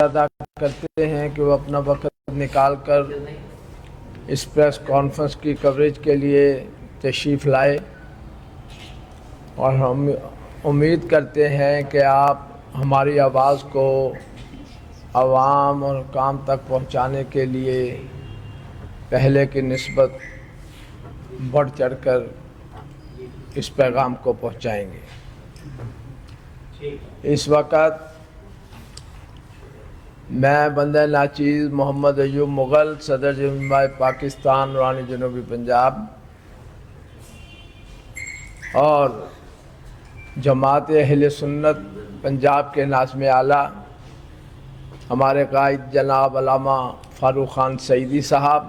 ادا کرتے ہیں کہ وہ اپنا وقت نکال کر اس پریس کانفرنس کی کوریج کے لیے تشریف لائے، اور ہم امید کرتے ہیں کہ آپ ہماری آواز کو عوام اور حکام تک پہنچانے کے لیے پہلے کی نسبت بڑھ چڑھ کر اس پیغام کو پہنچائیں گے۔ اس وقت میں بندہ ناچیز محمد ایوب مغل، صدر جمہوریہ پاکستان رانی جنوبی پنجاب اور جماعت اہل سنت پنجاب کے ناظم اعلیٰ ہمارے قائد جناب علامہ فاروق خان سعیدی صاحب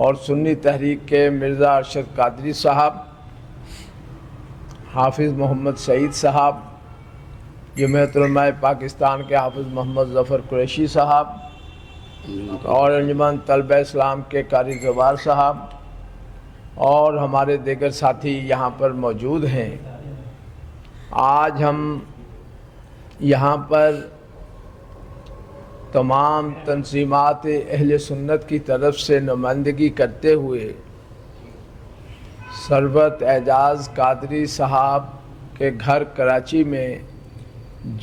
اور سنی تحریک کے مرزا ارشد قادری صاحب، حافظ محمد سعید صاحب، جمعیت علماء پاکستان کے حافظ محمد ظفر قریشی صاحب اور انجمن طلبہ اسلام کے قاری زوار صاحب اور ہمارے دیگر ساتھی یہاں پر موجود ہیں۔ آج ہم یہاں پر تمام تنظیمات اہل سنت کی طرف سے نمائندگی کرتے ہوئے سرورت اعجاز قادری صاحب کے گھر کراچی میں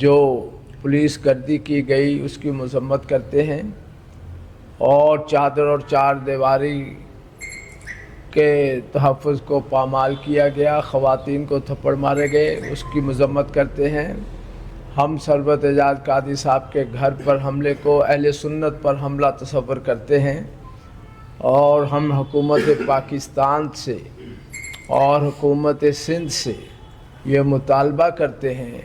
جو پولیس گردی کی گئی اس کی مذمت کرتے ہیں، اور چادر اور چار دیواری کے تحفظ کو پامال کیا گیا، خواتین کو تھپڑ مارے گئے، اس کی مذمت کرتے ہیں۔ ہم سرورت اعجاز قادری صاحب کے گھر پر حملے کو اہل سنت پر حملہ تصور کرتے ہیں، اور ہم حکومت پاکستان سے اور حکومت سندھ سے یہ مطالبہ کرتے ہیں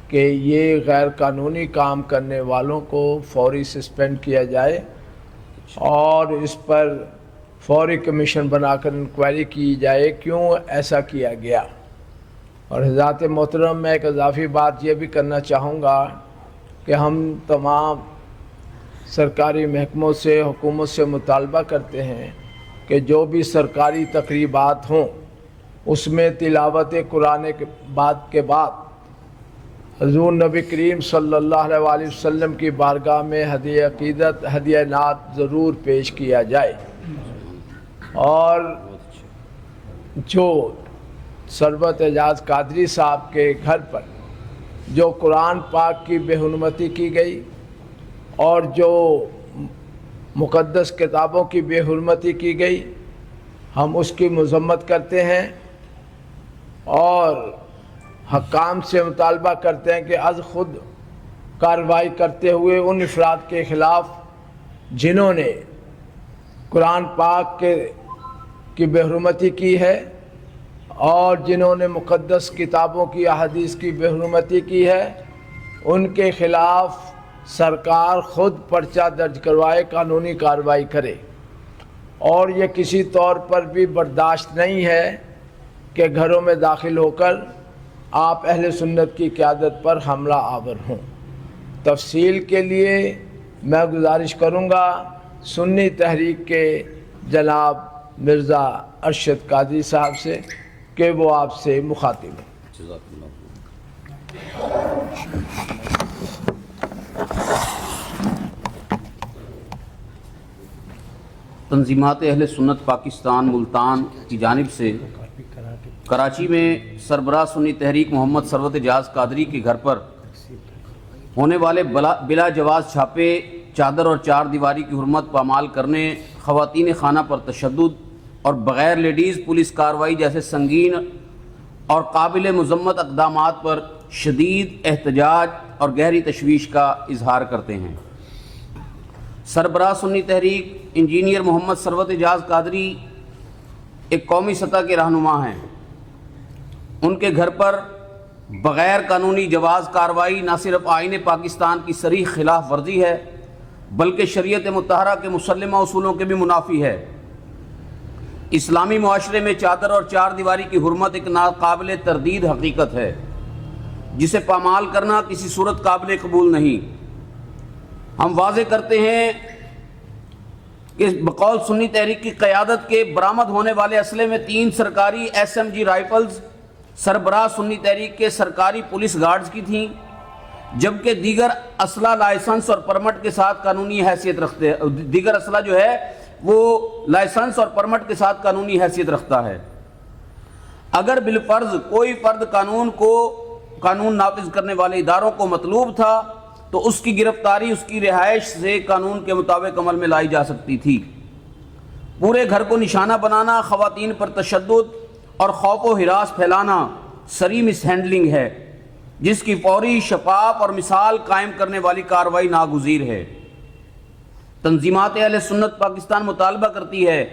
کہ یہ غیر قانونی کام کرنے والوں کو فوری سسپینڈ کیا جائے اور اس پر فوری کمیشن بنا کر انکوائری کی جائے کیوں ایسا کیا گیا۔ اور حضرات محترم، میں ایک اضافی بات یہ بھی کرنا چاہوں گا کہ ہم تمام سرکاری محکموں سے، حکومت سے مطالبہ کرتے ہیں کہ جو بھی سرکاری تقریبات ہوں اس میں تلاوت قرآن کے بعد حضور نبی کریم صلی اللہ علیہ وآلہ وسلم کی بارگاہ میں ہدیہ عقیدت، ہدیہ نعت ضرور پیش کیا جائے، اور جو سرورت اعجاز قادری صاحب کے گھر پر جو قرآن پاک کی بے حرمتی کی گئی اور جو مقدس کتابوں کی بے حرمتی کی گئی، ہم اس کی مذمت کرتے ہیں اور حکام سے مطالبہ کرتے ہیں کہ از خود کارروائی کرتے ہوئے ان افراد کے خلاف جنہوں نے قرآن پاک کی بے حرمتی کی ہے اور جنہوں نے مقدس کتابوں کی احادیث کی بے حرمتی کی ہے، ان کے خلاف سرکار خود پرچہ درج کروائے، قانونی کارروائی کرے۔ اور یہ کسی طور پر بھی برداشت نہیں ہے کہ گھروں میں داخل ہو کر آپ اہل سنت کی قیادت پر حملہ آور ہوں۔ تفصیل کے لیے میں گزارش کروں گا سنی تحریک کے جناب مرزا ارشد قادری صاحب سے کہ وہ آپ سے مخاطب ہیں۔ تنظیمات اہل سنت پاکستان ملتان کی جانب سے کراچی میں سربراہ سنی تحریک محمد سرورت اعجاز قادری کے گھر پر ہونے والے بلا جواز چھاپے، چادر اور چار دیواری کی حرمت پامال کرنے، خواتین خانہ پر تشدد اور بغیر لیڈیز پولیس کارروائی جیسے سنگین اور قابل مذمت اقدامات پر شدید احتجاج اور گہری تشویش کا اظہار کرتے ہیں۔ سربراہ سنی تحریک انجینئر محمد سرورت اعجاز قادری ایک قومی سطح کے رہنما ہیں۔ ان کے گھر پر بغیر قانونی جواز کارروائی نہ صرف آئین پاکستان کی صریح خلاف ورزی ہے بلکہ شریعت مطہرہ کے مسلمہ اصولوں کے بھی منافی ہے۔ اسلامی معاشرے میں چادر اور چار دیواری کی حرمت ایک ناقابل تردید حقیقت ہے جسے پامال کرنا کسی صورت قابل قبول نہیں۔ ہم واضح کرتے ہیں کہ بقول سنی تحریک کی قیادت کے برآمد ہونے والے اسلحے میں 3 سرکاری SMG رائفلز سربراہ سنی تحریک کے سرکاری پولیس گارڈز کی تھیں، جبکہ دیگر اسلحہ لائسنس اور پرمٹ کے ساتھ قانونی حیثیت رکھتے ہیں. دیگر اسلحہ جو ہے وہ لائسنس اور پرمٹ کے ساتھ قانونی حیثیت رکھتا ہے. اگر بالفرض کوئی فرد قانون نافذ کرنے والے اداروں کو مطلوب تھا تو اس کی گرفتاری اس کی رہائش سے قانون کے مطابق عمل میں لائی جا سکتی تھی. پورے گھر کو نشانہ بنانا، خواتین پر تشدد اور خوف و ہراس پھیلانا سری مس ہینڈلنگ ہے، جس کی فوری، شفاف اور مثال قائم کرنے والی کارروائی ناگزیر ہے. تنظیمات اہل سنت پاکستان مطالبہ کرتی ہے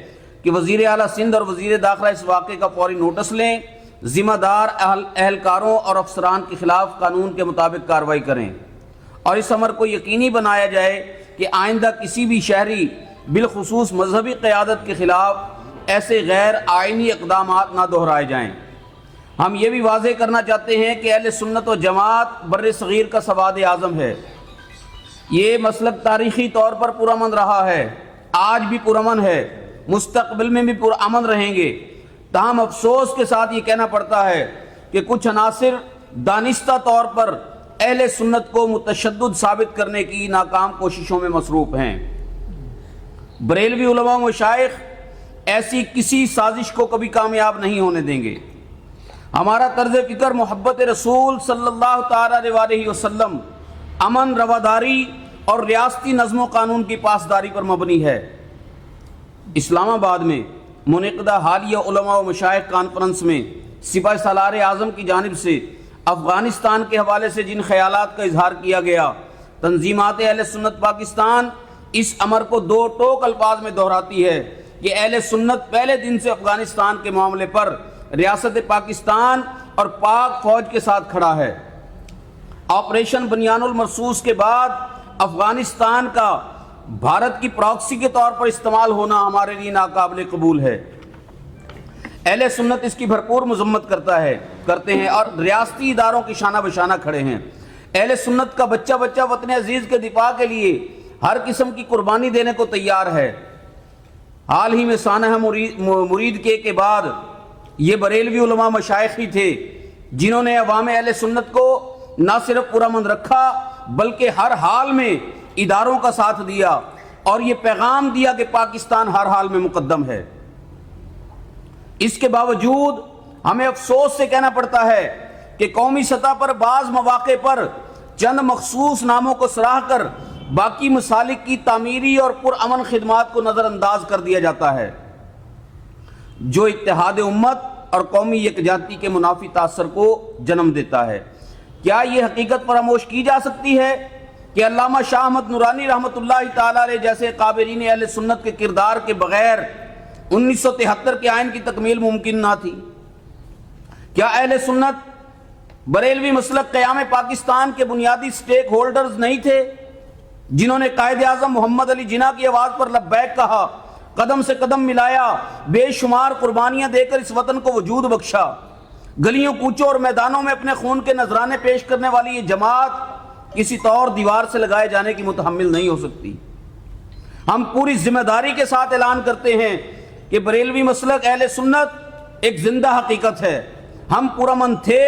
کہ وزیر اعلیٰ سندھ اور وزیر داخلہ اس واقعے کا فوری نوٹس لیں، ذمہ دار اہلکاروں اور افسران کے خلاف قانون کے مطابق کارروائی کریں اور اس امر کو یقینی بنایا جائے کہ آئندہ کسی بھی شہری بالخصوص مذہبی قیادت کے خلاف ایسے غیر آئینی اقدامات نہ دہرائے جائیں. ہم یہ بھی واضح کرنا چاہتے ہیں کہ اہل سنت و جماعت بر صغیر کا سواد اعظم ہے. یہ مسلک تاریخی طور پر پرامن رہا ہے، آج بھی پرامن ہے، مستقبل میں بھی پرامن رہیں گے. تاہم افسوس کے ساتھ یہ کہنا پڑتا ہے کہ کچھ عناصر دانستہ طور پر اہل سنت کو متشدد ثابت کرنے کی ناکام کوششوں میں مصروف ہیں. بریلوی علماء و مشائخ ایسی کسی سازش کو کبھی کامیاب نہیں ہونے دیں گے. ہمارا طرز فکر محبت رسول صلی اللہ تعالی علیہ وسلم، امن، رواداری اور ریاستی نظم و قانون کی پاسداری پر مبنی ہے. اسلام آباد میں منعقدہ حالیہ علماء و مشائخ کانفرنس میں سپاہ سالار اعظم کی جانب سے افغانستان کے حوالے سے جن خیالات کا اظہار کیا گیا، تنظیمات اہل سنت پاکستان اس امر کو دو ٹوک الفاظ میں دہراتی ہے کہ اہل سنت پہلے دن سے افغانستان کے معاملے پر ریاست پاکستان اور پاک فوج کے ساتھ کھڑا ہے. آپریشن بنیان المرصوص کے بعد افغانستان کا بھارت کی پراکسی کے طور پر استعمال ہونا ہمارے لیے ناقابل قبول ہے. اہل سنت اس کی بھرپور مذمت کرتے ہیں اور ریاستی اداروں کی شانہ بشانہ کھڑے ہیں. اہل سنت کا بچہ وطن عزیز کے دفاع کے لیے ہر قسم کی قربانی دینے کو تیار ہے. حال ہی میں سانحہ مرید کے بعد یہ بریلوی علماء مشائخ ہی تھے جنہوں نے عوام اہل سنت کو نہ صرف پرامن رکھا بلکہ ہر حال میں اداروں کا ساتھ دیا اور یہ پیغام دیا کہ پاکستان ہر حال میں مقدم ہے. اس کے باوجود ہمیں افسوس سے کہنا پڑتا ہے کہ قومی سطح پر بعض مواقع پر چند مخصوص ناموں کو سراہ کر باقی مسالک کی تعمیری اور پرامن خدمات کو نظر انداز کر دیا جاتا ہے، جو اتحاد امت اور قومی یکجہتی کے منافی تاثر کو جنم دیتا ہے. کیا یہ حقیقت فراموش کی جا سکتی ہے کہ علامہ شاہ احمد نورانی رحمۃ اللہ تعالی علیہ جیسے قابرین اہل سنت کے کردار کے بغیر 1973 کے آئین کی تکمیل ممکن نہ تھی؟ کیا اہل سنت بریلوی مسلک قیام پاکستان کے بنیادی سٹیک ہولڈرز نہیں تھے جنہوں نے قائد اعظم محمد علی جناح کی آواز پر لبیک کہا، قدم سے قدم ملایا، بے شمار قربانیاں دے کر اس وطن کو وجود بخشا؟ گلیوں کوچوں اور میدانوں میں اپنے خون کے نذرانے پیش کرنے والی یہ جماعت کسی طور دیوار سے لگائے جانے کی متحمل نہیں ہو سکتی. ہم پوری ذمہ داری کے ساتھ اعلان کرتے ہیں کہ بریلوی مسلک اہل سنت ایک زندہ حقیقت ہے. ہم پرامن تھے،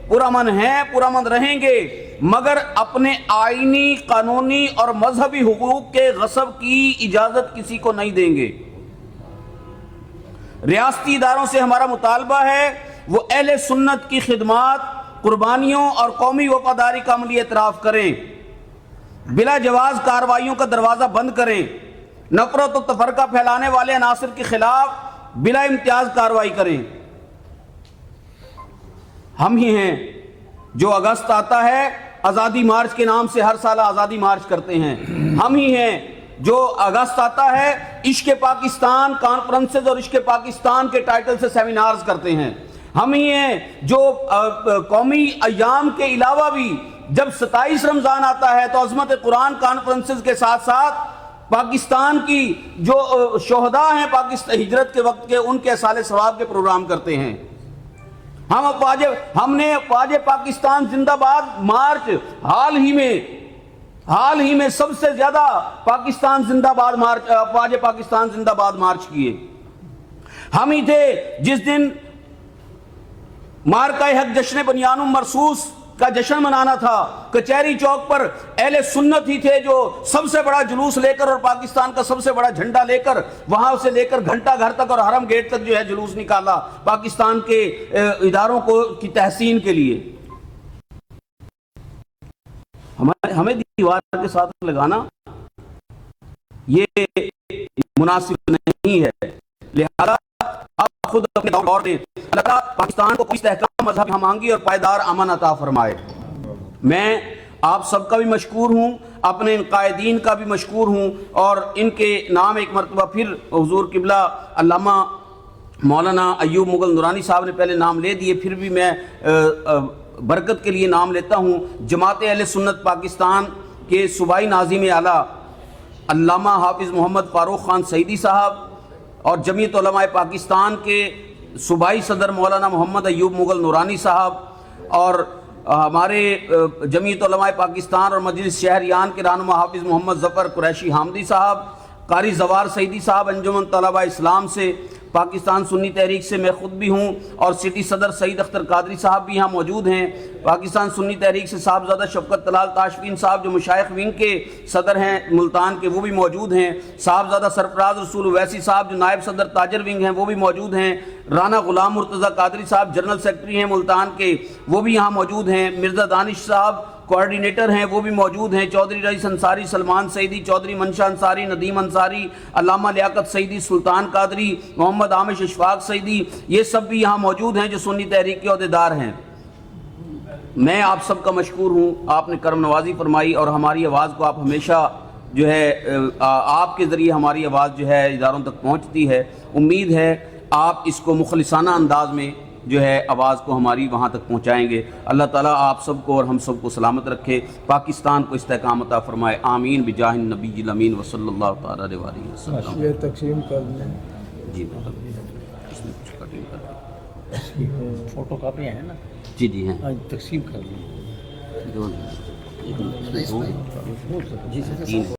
پرامن ہیں، پرامن رہیں گے، مگر اپنے آئینی، قانونی اور مذہبی حقوق کے غصب کی اجازت کسی کو نہیں دیں گے. ریاستی اداروں سے ہمارا مطالبہ ہے وہ اہل سنت کی خدمات، قربانیوں اور قومی وفاداری کا عملی اعتراف کریں، بلا جواز کارروائیوں کا دروازہ بند کریں، نفرت و تفرقہ پھیلانے والے عناصر کے خلاف بلا امتیاز کارروائی کریں. ہم ہی ہیں جو اگست آتا ہے آزادی مارچ کے نام سے ہر سال آزادی مارچ کرتے ہیں. ہم ہی ہیں جو اگست آتا ہے عشق پاکستان کانفرنسز اور عشق پاکستان کے ٹائٹل سے سیمینارز کرتے ہیں. ہم ہی ہیں جو قومی ایام کے علاوہ بھی جب 27 رمضان آتا ہے تو عظمت قرآن کانفرنسز کے ساتھ ساتھ پاکستان کی جو شہداء ہیں پاکستان ہجرت کے وقت کے ان کے سال ثواب کے پروگرام کرتے ہیں. ہم نے افواج پاکستان زندہ باد مارچ حال ہی میں سب سے زیادہ پاکستان زندہ باد مارچ، افواج پاکستان زندہ باد مارچ کیے. ہم ہی تھے جس دن مارکہ حق جشن بنیان مرصوص کا جشن منانا تھا. کچہری چوک پر اہل سنت ہی تھے جو سب سے بڑا جلوس لے کر اور پاکستان کا سب سے بڑا جھنڈا لے کر وہاں سے لے کر گھنٹہ گھر تک اور حرم گیٹ تک جو ہے جلوس نکالا پاکستان کے اداروں کو کی تحسین کے لیے. ہمیں دیوار کے ساتھ لگانا یہ مناسب نہیں ہے. لہذا آپ خود اپنے دور میں اللہ تعالیٰ پاکستان کو استحکام مذہب ہمانگی اور پائیدار امن عطا فرمائے. میں آپ سب کا بھی مشکور ہوں, اپنے ان قائدین کا بھی مشکور ہوں, اور ان کے نام ایک مرتبہ پھر حضور قبلہ علامہ مولانا ایوب مغل نورانی صاحب نے پہلے نام لے دیے, پھر بھی میں برکت کے لیے نام لیتا ہوں. جماعت اہل سنت پاکستان کے صوبائی ناظم اعلیٰ علامہ حافظ محمد فاروق خان سعیدی صاحب اور جمعیت علماء پاکستان کے صوبائی صدر مولانا محمد ایوب مغل نورانی صاحب اور ہمارے جمعیت علماء پاکستان اور مجلس شہریان کے رہنما حافظ محمد ظفر قریشی حامدی صاحب, قاری زوار سعیدی صاحب انجمن طلبہ اسلام سے, پاکستان سنی تحریک سے میں خود بھی ہوں, اور سٹی صدر سعید اختر قادری صاحب بھی یہاں موجود ہیں. پاکستان سنی تحریک سے صاحبزادہ شفقت طلال تاشفین صاحب جو مشائخ ونگ کے صدر ہیں ملتان کے, وہ بھی موجود ہیں. صاحبزادہ سرفراز رسول اویسی صاحب جو نائب صدر تاجر ونگ ہیں وہ بھی موجود ہیں. رانا غلام مرتضیٰ قادری صاحب جنرل سیکرٹری ہیں ملتان کے, وہ بھی یہاں موجود ہیں. مرزا دانش صاحب کوارڈینیٹر ہیں وہ بھی موجود ہیں. چودھری رئیس انصاری, سلمان سعیدی, چودھری منشا انصاری, ندیم انصاری, علامہ لیاقت سعیدی, سلطان قادری, محمد عامش اشفاق سعیدی, یہ سب بھی یہاں موجود ہیں جو سنی تحریک کے عہدیدار ہیں. میں آپ سب کا مشکور ہوں, آپ نے کرم نوازی فرمائی اور ہماری آواز کو آپ ہمیشہ جو ہے آپ کے ذریعے ہماری آواز جو ہے اداروں تک پہنچتی ہے. امید ہے آپ اس کو مخلصانہ انداز میں جو ہے آواز کو ہماری وہاں تک پہنچائیں گے. اللہ تعالیٰ آپ سب کو اور ہم سب کو سلامت رکھے, پاکستان کو استحکام عطا فرمائے. آمین بجاہ النبی الامین وصلی اللہ تعالیٰ علیہ وسلم. یہ تقسیم کر دیں. جی اس میں کچھ کٹنگ کر فوٹو کاپی ہیں نا, جی جی ہیں تقسیم کر دیں. جی سر.